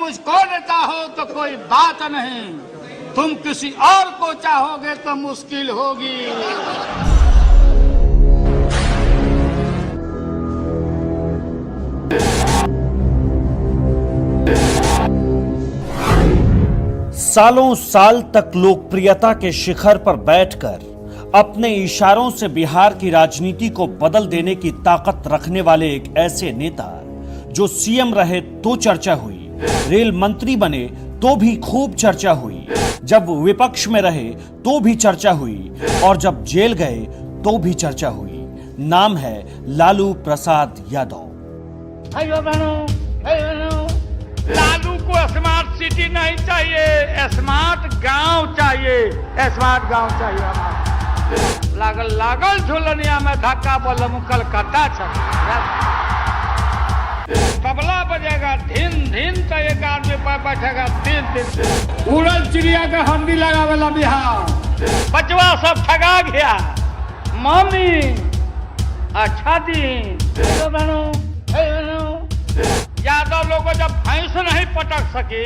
मुझको देता हो तो कोई बात नहीं, तुम किसी और को चाहोगे तो मुश्किल होगी। सालों साल तक लोकप्रियता के शिखर पर बैठकर अपने इशारों से बिहार की राजनीति को बदल देने की ताकत रखने वाले एक ऐसे नेता जो सीएम रहे तो चर्चा हुई, रेल मंत्री बने तो भी खूब चर्चा हुई, जब विपक्ष में रहे तो भी चर्चा हुई और जब जेल गए तो भी चर्चा हुई। नाम है लालू प्रसाद यादव। लालू को स्मार्ट सिटी नहीं चाहिए, स्मार्ट गांव चाहिए, स्मार्ट गांव चाहिए। लागल लागल झुलनिया में धक्का बोलम कलकत्ता तबला बजेगा धीन धीन तो एक आदमी पर बैठेगा तीन दिन। उड़ल चिड़िया का हंडी लगा वाला बिहार, बचवा सब ठगा गया। मम्मी अच्छा दिन यादव लोग जब भैंस नहीं पटक सकी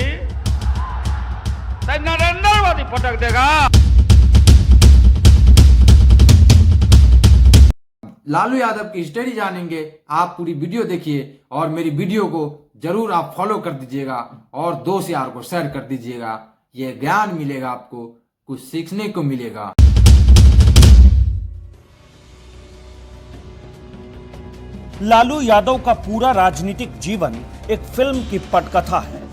तो नरेंद्र मोदी पटक देगा। लालू यादव की स्टोरी जानेंगे, आप पूरी वीडियो देखिए और मेरी वीडियो को जरूर आप फॉलो कर दीजिएगा और दोस्त यार को शेयर कर दीजिएगा। ये ज्ञान मिलेगा, आपको कुछ सीखने को मिलेगा। लालू यादव का पूरा राजनीतिक जीवन एक फिल्म की पटकथा है।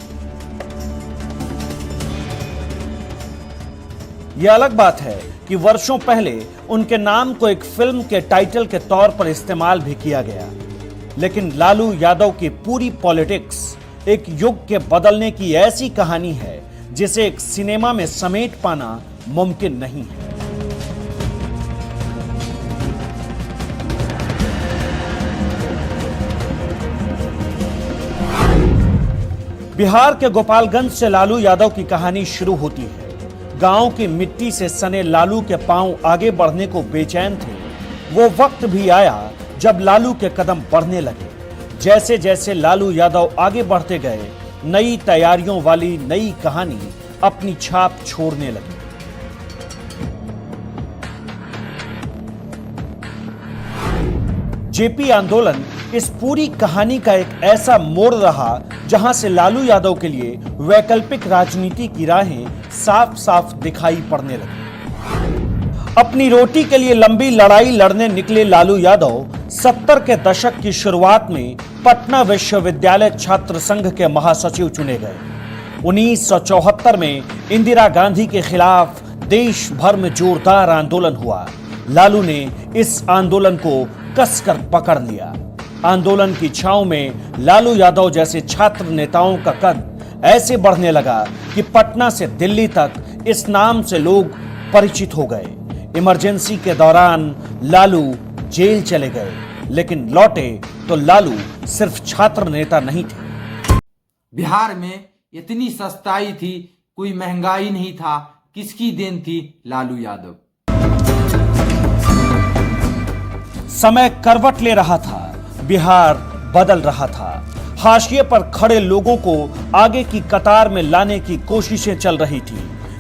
यह अलग बात है कि वर्षों पहले उनके नाम को एक फिल्म के टाइटल के तौर पर इस्तेमाल भी किया गया, लेकिन लालू यादव की पूरी पॉलिटिक्स एक युग के बदलने की ऐसी कहानी है जिसे एक सिनेमा में समेट पाना मुमकिन नहीं है। बिहार के गोपालगंज से लालू यादव की कहानी शुरू होती है। गांव की मिट्टी से सने लालू के पांव आगे बढ़ने को बेचैन थे। वो वक्त भी आया जब लालू के कदम बढ़ने लगे। जैसे जैसे लालू यादव आगे बढ़ते गए, नई तैयारियों वाली नई कहानी अपनी छाप छोड़ने लगी। जेपी आंदोलन इस पूरी कहानी का एक ऐसा मोड़ रहा जहां से लालू यादव के लिए वैकल्पिक राजनीति की राहें साफ साफ दिखाई पड़ने लगी। अपनी रोटी के लिए लंबी लड़ाई लड़ने निकले लालू यादव 70 के दशक की शुरुआत में पटना विश्वविद्यालय छात्र संघ के महासचिव चुने गए। 1974 में इंदिरा गांधी के खिलाफ देश भर में जोरदार आंदोलन हुआ। लालू ने इस आंदोलन को कसकर पकड़ लिया। आंदोलन की छांव में लालू यादव जैसे छात्र नेताओं का कद ऐसे बढ़ने लगा कि पटना से दिल्ली तक इस नाम से लोग परिचित हो गए। इमरजेंसी के दौरान लालू जेल चले गए, लेकिन लौटे तो लालू सिर्फ छात्र नेता नहीं थे। बिहार में इतनी सस्ताई थी, कोई महंगाई नहीं था। किसकी देन थी? लालू यादव। समय करवट ले रहा था, बिहार बदल रहा था। हाशिए पर खड़े लोगों को आगे की कतार में लाने की कोशिशें चल रही थी।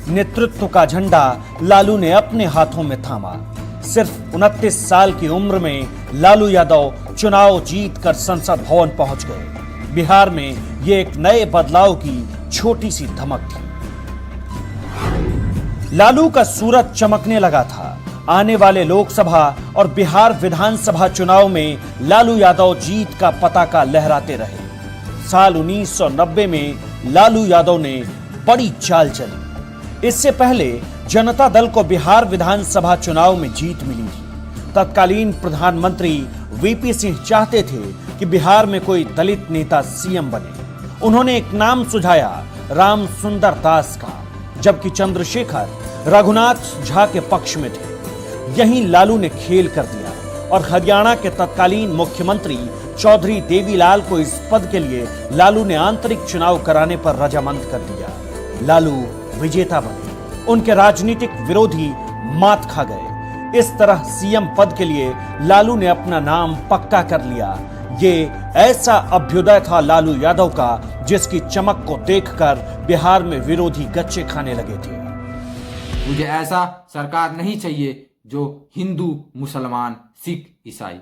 नेतृत्व का झंडा लालू ने अपने हाथों में थामा। सिर्फ 29 साल की उम्र में लालू यादव चुनाव जीतकर संसद भवन पहुंच गए। बिहार में ये एक नए बदलाव की छोटी सी धमक थी। लालू का सूरज चमकने लगा था। आने वाले लोकसभा और बिहार विधानसभा चुनाव में लालू यादव जीत का पताका लहराते रहे। साल 1990 में लालू यादव ने बड़ी चाल चली। इससे पहले जनता दल को बिहार विधानसभा चुनाव में जीत मिली थी। तत्कालीन प्रधानमंत्री वीपी सिंह चाहते थे कि बिहार में कोई दलित नेता सीएम बने। उन्होंने एक नाम सुझाया, राम सुंदर दास का, जबकि चंद्रशेखर रघुनाथ झा के पक्ष में थे। यहीं लालू ने खेल कर दिया और हरियाणा के तत्कालीन मुख्यमंत्री चौधरी देवीलाल को इस पद के लिए लालू ने आंतरिक चुनाव कराने पर रजामंद कर दिया। लालू विजेता बने, उनके राजनीतिक विरोधी मात खा गए। इस तरह सीएम पद के लिए लालू ने अपना नाम पक्का कर लिया। ये ऐसा अभ्युदय था लालू यादव का जिसकी चमक को देखकर बिहार में विरोधी गच्चे खाने लगे थे। मुझे ऐसा सरकार नहीं चाहिए जो हिंदू, मुसलमान, सिख, ईसाई।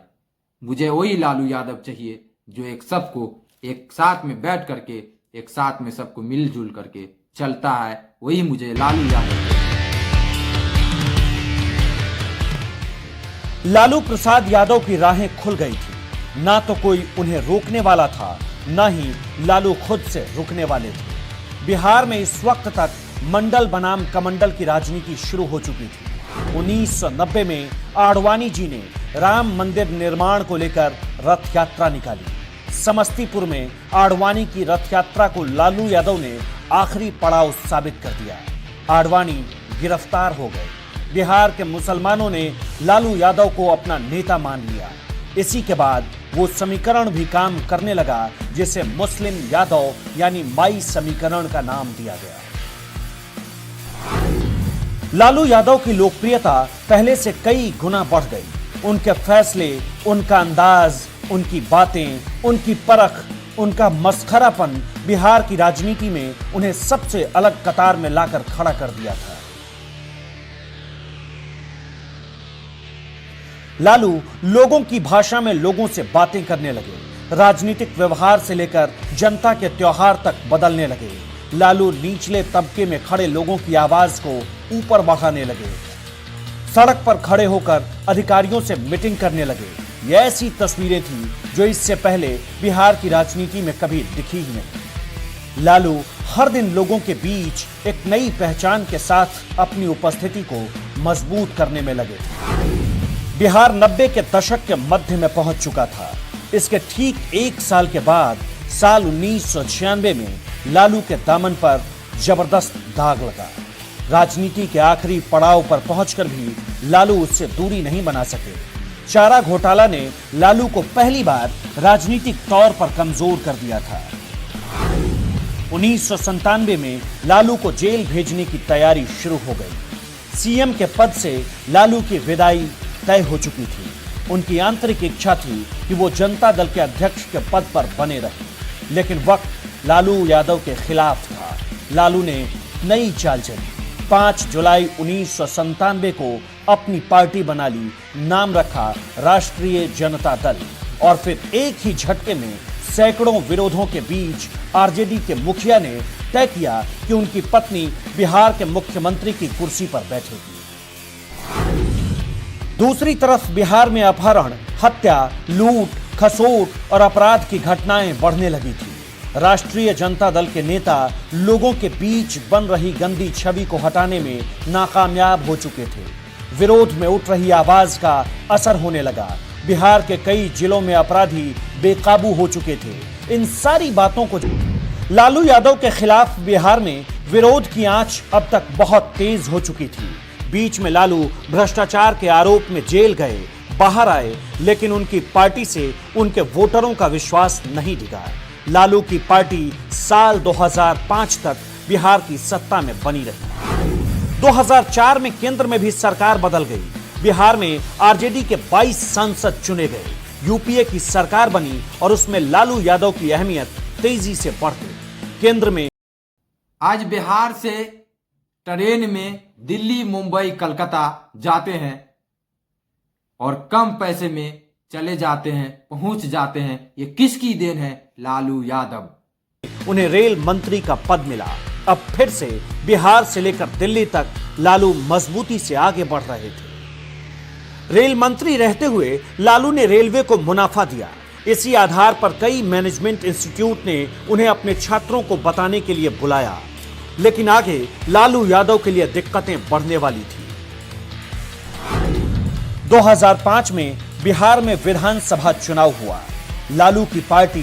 मुझे वही लालू यादव चाहिए जो एक सबको एक साथ में बैठ करके एक साथ में सबको मिलजुल करके चलता है। वही मुझे लालू यादव। लालू प्रसाद यादव की राहें खुल गई थी। ना तो कोई उन्हें रोकने वाला था, ना ही लालू खुद से रुकने वाले थे। बिहार में इस वक्त तक मंडल बनाम कमंडल की राजनीति शुरू हो चुकी थी। 1990 में आडवाणी जी ने राम मंदिर निर्माण को लेकर रथ यात्रा निकाली। समस्तीपुर में आडवाणी की रथ यात्रा को लालू यादव ने आखिरी पड़ाव साबित कर दिया। आडवाणी गिरफ्तार हो गए। बिहार के मुसलमानों ने लालू यादव को अपना नेता मान लिया। इसी के बाद वो समीकरण भी काम करने लगा जिसे मुस्लिम यादव यानी माई समीकरण का नाम दिया गया। लालू यादव की लोकप्रियता पहले से कई गुना बढ़ गई। उनके फैसले, उनका अंदाज, उनकी बातें, उनकी परख, उनका मस्खरापन बिहार की राजनीति में उन्हें सबसे अलग कतार में लाकर खड़ा कर दिया था। लालू लोगों की भाषा में लोगों से बातें करने लगे। राजनीतिक व्यवहार से लेकर जनता के त्योहार तक बदलने लगे। लालू निचले तबके में खड़े लोगों की आवाज को ऊपर बढ़ाने लगे। सड़क पर खड़े होकर अधिकारियों से मीटिंग करने लगे। ये ऐसी तस्वीरें थी जो इससे पहले बिहार की राजनीति में कभी दिखी ही नहीं। लालू हर दिन लोगों के बीच एक नई पहचान के साथ अपनी उपस्थिति को मजबूत करने में लगे। बिहार 90 के दशक के मध्य में पहुंच चुका था। इसके ठीक एक साल के बाद साल 1996 में लालू के दामन पर जबरदस्त दाग लगा। राजनीति के आखिरी पड़ाव पर पहुंचकर भी लालू उससे दूरी नहीं बना सके। चारा घोटाला ने लालू को पहली बार राजनीतिक तौर पर कमजोर कर दिया था। 1997 में लालू को जेल भेजने की तैयारी शुरू हो गई। सीएम के पद से लालू की विदाई तय हो चुकी थी। उनकी आंतरिक इच्छा थी कि वो जनता दल के अध्यक्ष के पद पर बने रहे, लेकिन वक्त लालू यादव के खिलाफ था। लालू ने नई चाल चली। 5 जुलाई 1997 को अपनी पार्टी बना ली, नाम रखा राष्ट्रीय जनता दल, और फिर एक ही झटके में सैकड़ों विरोधों के बीच आरजेडी के मुखिया ने तय किया कि उनकी पत्नी बिहार के मुख्यमंत्री की कुर्सी पर बैठेगी। दूसरी तरफ बिहार में अपहरण, हत्या, लूट, खसोट और अपराध की घटनाएं बढ़ने लगी थी। राष्ट्रीय जनता दल के नेता लोगों के बीच बन रही गंदी छवि को हटाने में नाकामयाब हो चुके थे। विरोध में उठ रही आवाज का असर होने लगा। बिहार के कई जिलों में अपराधी बेकाबू हो चुके थे। इन सारी बातों को लालू यादव के खिलाफ बिहार में विरोध की आंच अब तक बहुत तेज हो चुकी थी। बीच में लालू भ्रष्टाचार के आरोप में जेल गए, बाहर आए, लेकिन उनकी पार्टी से उनके वोटरों का विश्वास नहीं दिखा। लालू की पार्टी साल 2005 तक बिहार की सत्ता में बनी रही। 2004 में केंद्र में भी सरकार बदल गई। बिहार में आरजेडी के 22 सांसद चुने गए। यूपीए की सरकार बनी और उसमें लालू यादव की अहमियत तेजी से बढ़ गई। केंद्र में आज बिहार से ट्रेन में दिल्ली, मुंबई, कलकत्ता जाते हैं और कम पैसे में चले जाते हैं, पहुंच जाते हैं। ये किसकी देन है? लालू यादव। उन्हें रेल मंत्री का पद मिला। अब फिर से बिहार से लेकर दिल्ली तक लालू मजबूती से आगे बढ़ रहे थे। रेल मंत्री रहते हुए लालू ने रेलवे को मुनाफा दिया। इसी आधार पर कई मैनेजमेंट इंस्टीट्यूट ने उन्हें अपने छात्रों को बताने के लिए बुलाया, लेकिन आगे लालू यादव के लिए दिक्कतें बढ़ने वाली थी। 2005 में बिहार में विधानसभा चुनाव हुआ। लालू की पार्टी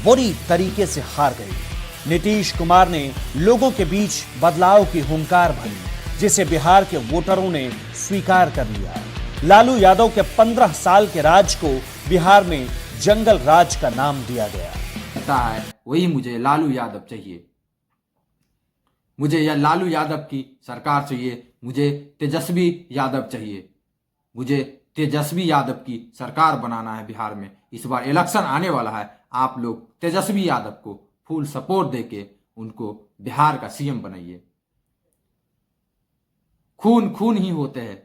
बुरी तरीके से हार गई। नीतीश कुमार ने लोगों के बीच बदलाव की हुंकार भरी, जिसे बिहार के वोटरों ने स्वीकार कर लिया। लालू यादव के 15 साल के राज को बिहार में जंगल राज का नाम दिया गया। वही मुझे लालू यादव चाहिए। मुझे यह लालू यादव की सरकार चाहिए। मुझे तेजस्वी यादव चाहिए। मुझे तेजस्वी यादव की सरकार बनाना है बिहार में। इस बार इलेक्शन आने वाला है। आप लोग तेजस्वी यादव को फुल सपोर्ट देके उनको बिहार का सीएम बनाइए। खून खून ही होते हैं।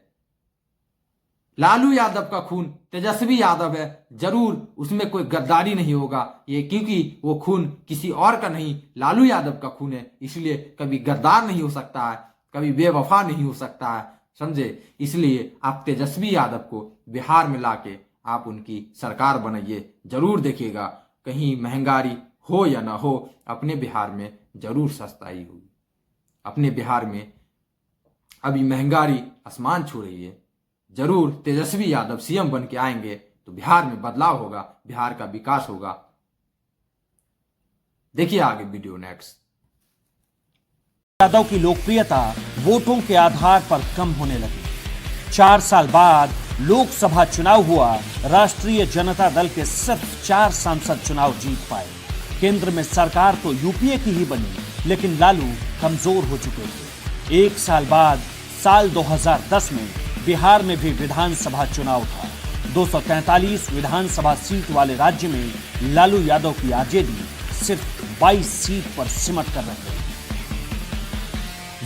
लालू यादव का खून तेजस्वी यादव है, जरूर उसमें कोई गद्दारी नहीं होगा, ये क्योंकि वो खून किसी और का नहीं, लालू यादव का खून है, इसलिए कभी गद्दार नहीं हो सकता है, कभी बेवफा नहीं हो सकता है, समझे। इसलिए आप तेजस्वी यादव को बिहार में लाके आप उनकी सरकार बनाइए। जरूर देखिएगा कहीं महंगाई हो या ना हो, अपने बिहार में जरूर सस्ताई होगी। अपने बिहार में अभी महंगाई आसमान छू रही है, जरूर तेजस्वी यादव सीएम बन के आएंगे तो बिहार में बदलाव होगा, बिहार का विकास होगा। देखिए आगे वीडियो नेक्स्ट। यादव की लोकप्रियता वोटों के आधार पर कम होने लगी। 4 साल बाद लोकसभा चुनाव हुआ, राष्ट्रीय जनता दल के सिर्फ 4 सांसद चुनाव जीत पाए। केंद्र में सरकार तो यूपीए की ही बनी, लेकिन लालू कमजोर हो चुके थे। 1 साल बाद साल 2010 में बिहार में भी विधानसभा चुनाव था। 243 विधानसभा सीट वाले राज्य में लालू यादव की आरजेडी सिर्फ 22 सीट पर सिमट कर रह गई।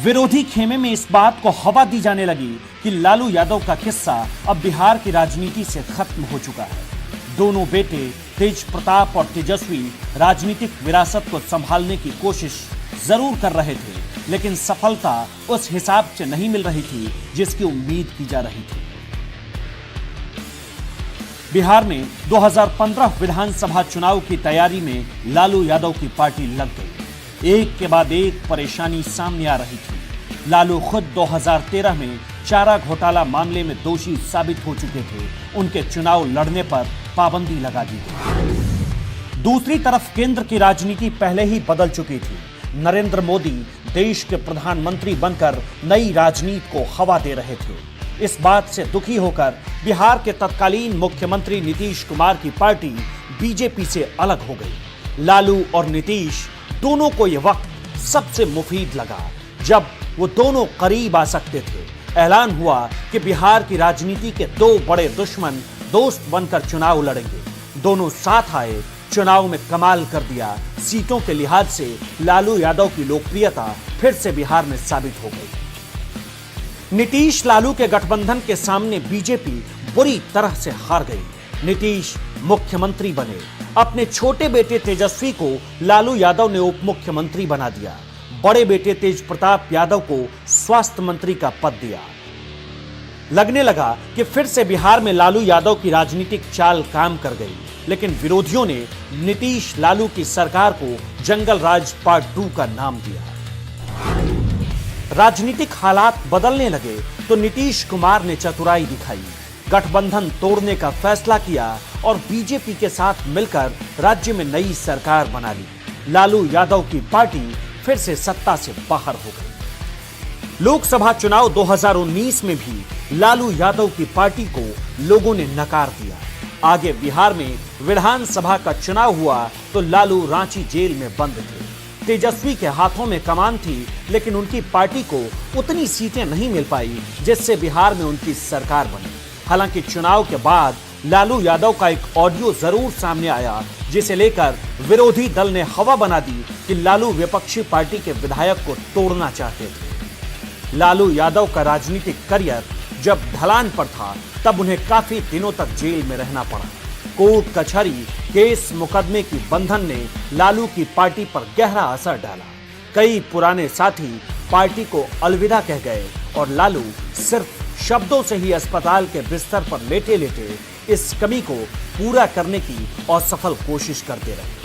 विरोधी खेमे में इस बात को हवा दी जाने लगी कि लालू यादव का किस्सा अब बिहार की राजनीति से खत्म हो चुका है। दोनों बेटे तेज प्रताप और तेजस्वी राजनीतिक विरासत को संभालने की कोशिश जरूर कर रहे थे, लेकिन सफलता उस हिसाब से नहीं मिल रही थी जिसकी उम्मीद की जा रही थी। बिहार में 2015 विधानसभा चुनाव की तैयारी में लालू यादव की पार्टी लग गई। एक के बाद एक परेशानी सामने आ रही थी। लालू खुद 2013 में चारा घोटाला मामले में दोषी साबित हो चुके थे। उनके चुनाव लड़ने पर पाबंदी लगा दी गई। दूसरी तरफ केंद्र की राजनीति पहले ही बदल चुकी थी। नरेंद्र मोदी देश के प्रधानमंत्री बनकर नई राजनीति को हवा दे रहे थे। इस बात से दुखी होकर बिहार के तत्कालीन मुख्यमंत्री नीतीश कुमार की पार्टी बीजेपी से अलग हो गई। लालू और नीतीश दोनों को यह वक्त सबसे मुफीद लगा जब वो दोनों करीब आ सकते थे। ऐलान हुआ कि बिहार की राजनीति के 2 बड़े दुश्मन दोस्त बनकर चुनाव लड़ेंगे। दोनों साथ आए, चुनाव में कमाल कर दिया। सीटों के लिहाज से लालू यादव की लोकप्रियता फिर से बिहार में साबित हो गई। नीतीश लालू के गठबंधन के सामने बीजेपी बुरी तरह से हार गई। नीतीश मुख्यमंत्री बने। अपने छोटे बेटे तेजस्वी को लालू यादव ने उप मुख्यमंत्री बना दिया। बड़े बेटे तेज प्रताप यादव को स्वास्थ्य मंत्री का पद दिया। लगने लगा कि फिर से बिहार में लालू यादव की राजनीतिक चाल काम कर गई, लेकिन विरोधियों ने नीतीश लालू की सरकार को जंगल राज पार्ट 2 का नाम दिया। राजनीतिक हालात बदलने लगे तो नीतीश कुमार ने चतुराई दिखाई, गठबंधन तोड़ने का फैसला किया और बीजेपी के साथ मिलकर राज्य में नई सरकार बना ली। लालू यादव की पार्टी फिर से सत्ता से बाहर हो गई। लोकसभा चुनाव 2019 में भी लालू यादव की पार्टी को लोगों ने नकार दिया। आगे बिहार में विधानसभा का चुनाव हुआ तो लालू रांची जेल में बंद थे। तेजस्वी के हाथों में कमान थी, लेकिन उनकी पार्टी को उतनी सीटें नहीं मिल पाई जिससे बिहार में उनकी सरकार बनी। हालांकि चुनाव के बाद लालू यादव का एक ऑडियो जरूर सामने आया, जिसे लेकर विरोधी दल ने हवा बना दी कि लालू विपक्षी पार्टी के विधायक को तोड़ना चाहते थे। लालू यादव का राजनीतिक करियर जब ढलान पर था, तब उन्हें काफी दिनों तक जेल में रहना पड़ा। कोर्ट कचहरी, केस मुकदमे की बंधन ने लालू की पार्टी पर गहरा असर डाला। कई पुराने साथी पार्टी को अलविदा कह गए और लालू सिर्फ शब्दों से ही अस्पताल के बिस्तर पर लेटे लेटे इस कमी को पूरा करने की असफल कोशिश करते रहे।